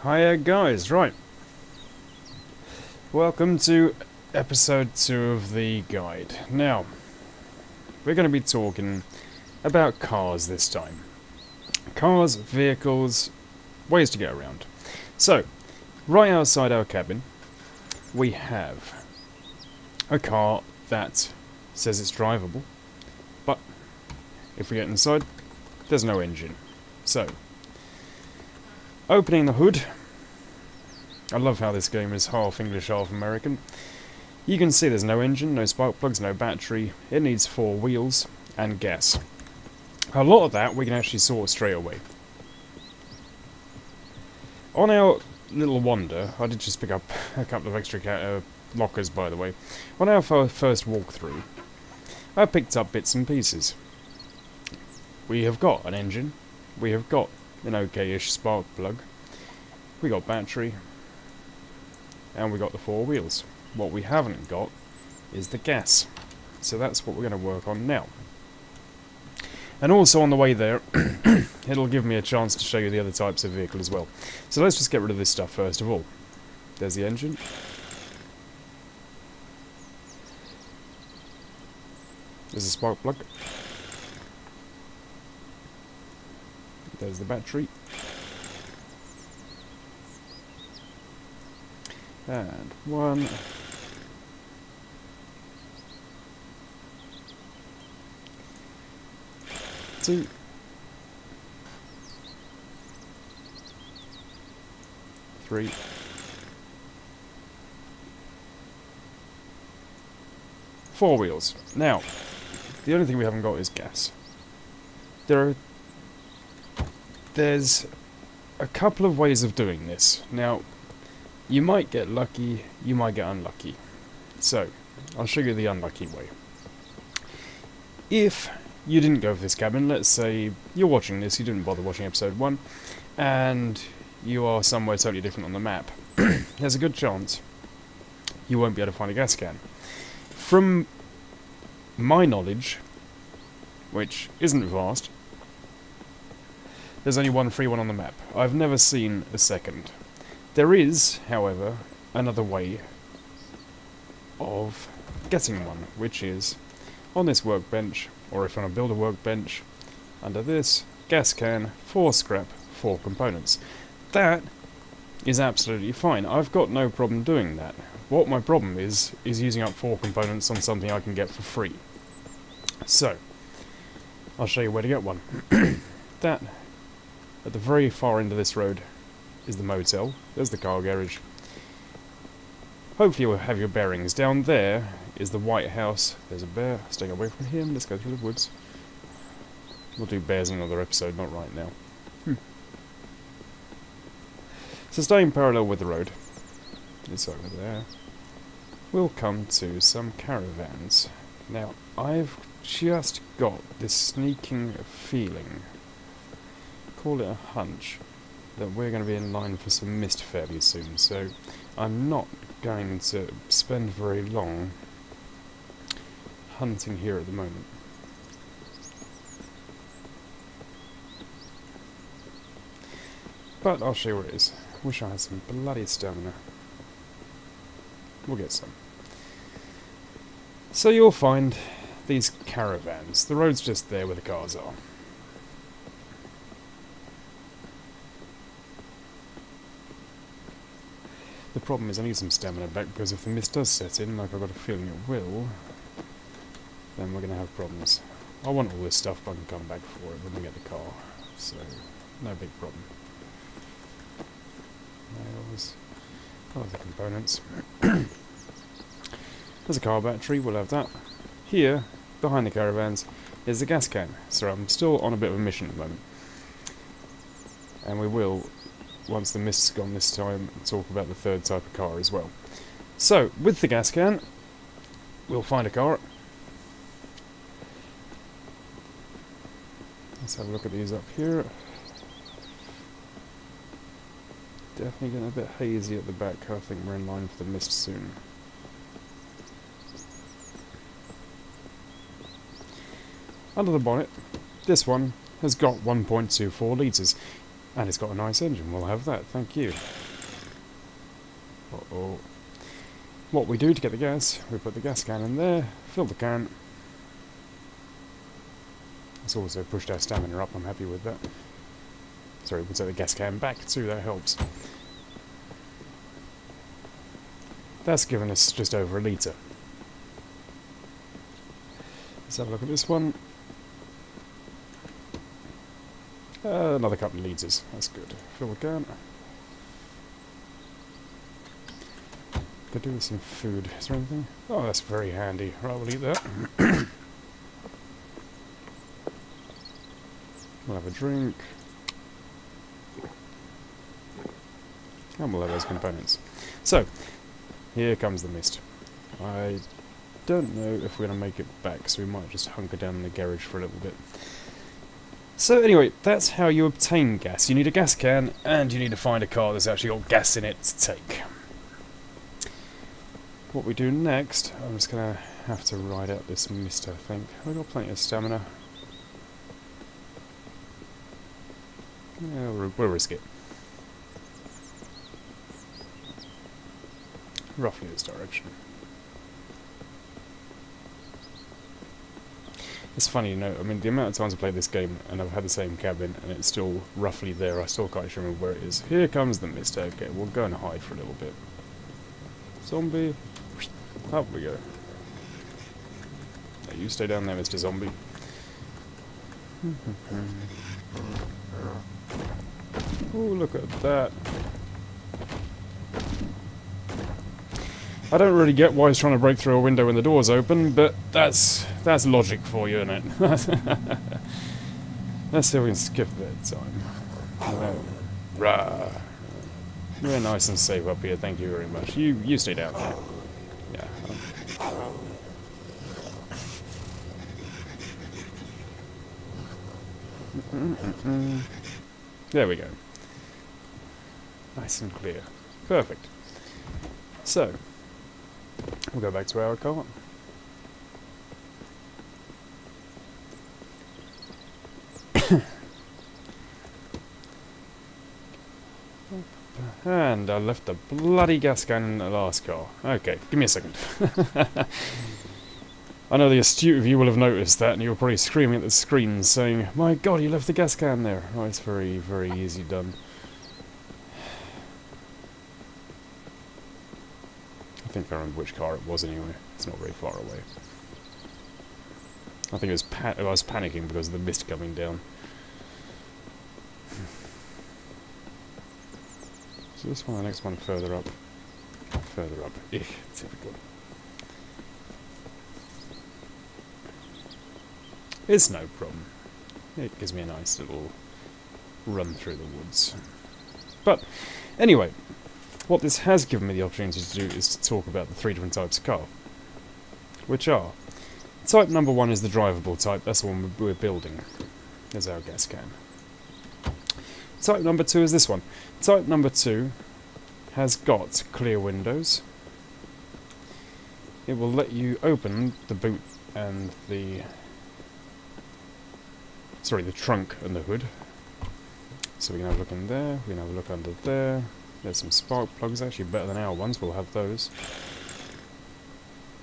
Hiya guys, right. Welcome to episode 2 of the guide. Now, we're going to be talking about cars this time. Cars, vehicles, ways to get around. So, right outside our cabin, we have a car that says it's drivable, but if we get inside, there's no engine. So, opening the hood. I love how this game is half English, half American. You can see there's no engine, no spark plugs, no battery. It needs 4 wheels and gas. A lot of that we can actually sort straight away. On our little wander, I did just pick up a couple of extra lockers, by the way. On our first walkthrough, I picked up bits and pieces. We have got an engine. We have got an okay-ish spark plug. We got battery. And we got the 4 wheels. What we haven't got is the gas. So that's what we're going to work on now. And also on the way there, it'll give me a chance to show you the other types of vehicle as well. So let's just get rid of this stuff first of all. There's the engine. There's the spark plug. There's the battery. And 1. 2. 3. 4 wheels. Now, the only thing we haven't got is gas. There's a couple of ways of doing this. Now, you might get lucky, you might get unlucky. So, I'll show you the unlucky way. If you didn't go for this cabin, let's say you're watching this, you didn't bother watching episode 1, and you are somewhere totally different on the map, there's a good chance you won't be able to find a gas can. From my knowledge, which isn't vast, there's only one free one on the map. I've never seen a second. There is, however, another way of getting one, which is on this workbench, or if you want to build a workbench, under this, gas can, 4 scrap, 4 components. That is absolutely fine. I've got no problem doing that. What my problem is using up 4 components on something I can get for free. So, I'll show you where to get one. That, at the very far end of this road, is the motel. There's the car garage. Hopefully you'll have your bearings. Down there is the White House. There's a bear. Staying away from him. Let's go through the woods. We'll do bears in another episode, not right now. So staying parallel with the road, it's over there, we'll come to some caravans. Now, I've just got this sneaking feeling, call it a hunch, that we're going to be in line for some mist fairly soon, so I'm not going to spend very long hunting here at the moment. But I'll show you where it is. Wish I had some bloody stamina. We'll get some. So you'll find these caravans. The road's just there where the cars are. The problem is I need some stamina back, because if the mist does set in, like I've got a feeling it will, then we're going to have problems. I want all this stuff, but I can come back for it when we get the car, so no big problem. Nails, other components. There's a car battery, we'll have that. Here, behind the caravans, is the gas can, so I'm still on a bit of a mission at the moment. And we will, once the mist's gone this time, talk about the third type of car as well. So, with the gas can, we'll find a car. Let's have a look at these up here. Definitely getting a bit hazy at the back. I think we're in line for the mist soon. Under the bonnet, this one has got 1.24 litres. And it's got a nice engine, we'll have that, thank you. Uh-oh. What we do to get the gas, we put the gas can in there, fill the can. It's also pushed our stamina up, I'm happy with that. Sorry, we'll take the gas can back too, that helps. That's given us just over a litre. Let's have a look at this one. Another couple of litres, that's good. Fill the can. Could do with some food. Is there anything? Oh, that's very handy. Right, we'll eat that. We'll have a drink. And we'll have those components. So, here comes the mist. I don't know if we're going to make it back, so we might just hunker down in the garage for a little bit. So anyway, that's how you obtain gas. You need a gas can, and you need to find a car that's actually got gas in it to take. What we do next, I'm just going to have to ride out this mist, I think. I've got plenty of stamina. Yeah, we'll risk it. Roughly this direction. It's funny, you know, I mean, the amount of times I played this game and I've had the same cabin and it's still roughly there, I still can't remember where it is. Here comes the mist. Okay, we'll go and hide for a little bit. Zombie. Up we go. Now you stay down there, Mr. Zombie. Oh, look at that. I don't really get why he's trying to break through a window when the door's open, but that's logic for you, isn't it? Let's see if we can skip bedtime. Rah. We're nice and safe up here, thank you very much. You stay down there. Yeah. There we go. Nice and clear. Perfect. So, we'll go back to our car. And I left the bloody gas can in the last car. Okay, give me a second. I know the astute of you will have noticed that, and you're probably screaming at the screen saying, "My God, you left the gas can there." Oh, it's very, very easy done. I think I remember which car it was anyway. It's not very far away. I think it was I was panicking because of the mist coming down. So this one, the next one further up. Further up. Typical. It's no problem. It gives me a nice little run through the woods. But, anyway, what this has given me the opportunity to do is to talk about the 3 different types of car. Which are, type number 1 is the drivable type, that's the one we're building. There's our gas can. Type number 2 is this one. Type number 2 has got clear windows. It will let you open the boot and the trunk and the hood. So we can have a look in there, we can have a look under there. There's some spark plugs, actually better than our ones, we'll have those.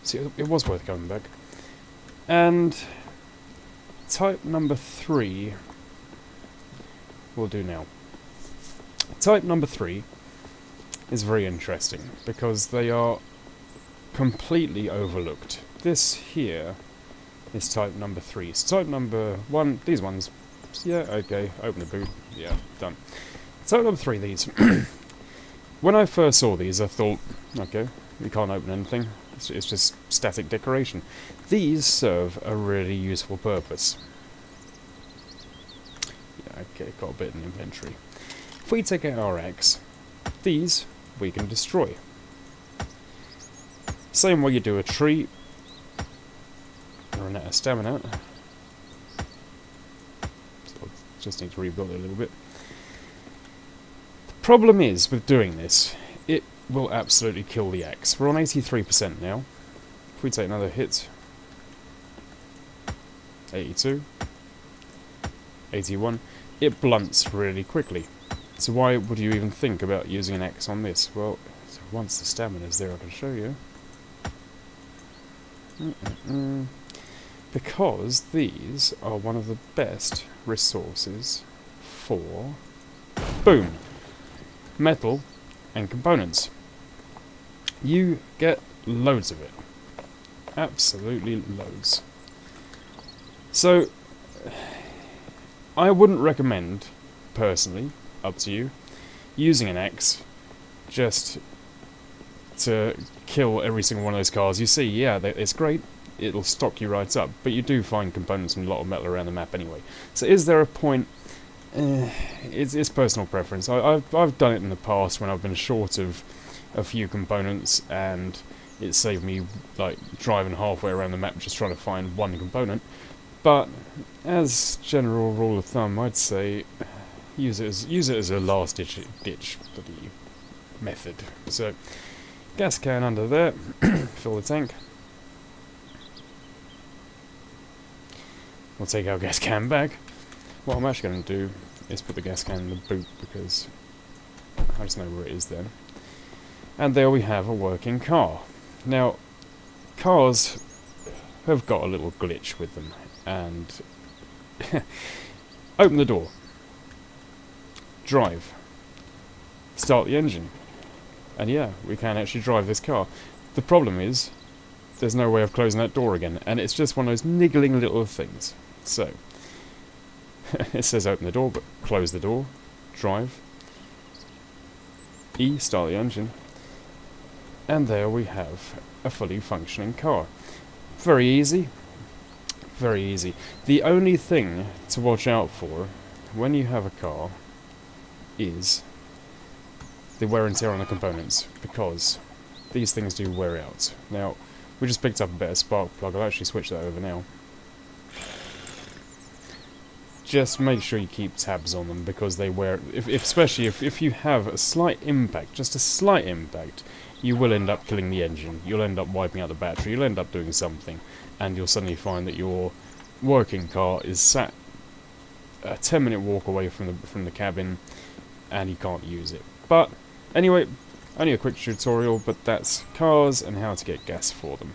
See, it was worth going back. And type number 3 we'll do now. Type number 3 is very interesting because they are completely overlooked. This here is type number 3. So type number 1, these ones, yeah, okay, open the boot, yeah, done. Type number 3, these. When I first saw these, I thought, okay, you can't open anything, it's just static decoration. These serve a really useful purpose. Yeah, okay, got a bit in inventory. If we take out our axe, these we can destroy. Same way you do a tree. Run out of stamina. So just need to rebuild it a little bit. The problem is with doing this, it will absolutely kill the axe. We're on 83% now. If we take another hit, 82, 81, it blunts really quickly. So why would you even think about using an X on this? Well, so once the stamina's there, I can show you. Because these are one of the best resources for, boom, metal and components. You get loads of it. Absolutely loads. So, I wouldn't recommend, personally, up to you, using an X just to kill every single one of those cars. You see, yeah, it's great, it'll stock you right up, but you do find components and a lot of metal around the map anyway. So is there a point? It's personal preference. I've done it in the past when I've been short of a few components, and it saved me like driving halfway around the map just trying to find one component. But as general rule of thumb, I'd say use it as a last ditch bloody method. So gas can under there, fill the tank. We'll take our gas can back. What I'm actually going to do is put the gas can in the boot because I just know where it is then. And there we have a working car. Now, cars have got a little glitch with them, and open the door, drive, start the engine, and yeah, we can actually drive this car. The problem is, there's no way of closing that door again, and it's just one of those niggling little things. So, it says open the door, but close the door, drive, E, start the engine, and there we have a fully functioning car. Very easy. Very easy. The only thing to watch out for when you have a car is the wear and tear on the components, because these things do wear out. Now, we just picked up a better spark plug. I'll actually switch that over now. Just make sure you keep tabs on them, because they wear... especially if you have a slight impact, just a slight impact, you will end up killing the engine. You'll end up wiping out the battery. You'll end up doing something, and you'll suddenly find that your working car is sat a 10-minute walk away from the cabin, and you can't use it. But anyway, only a quick tutorial, but that's cars and how to get gas for them.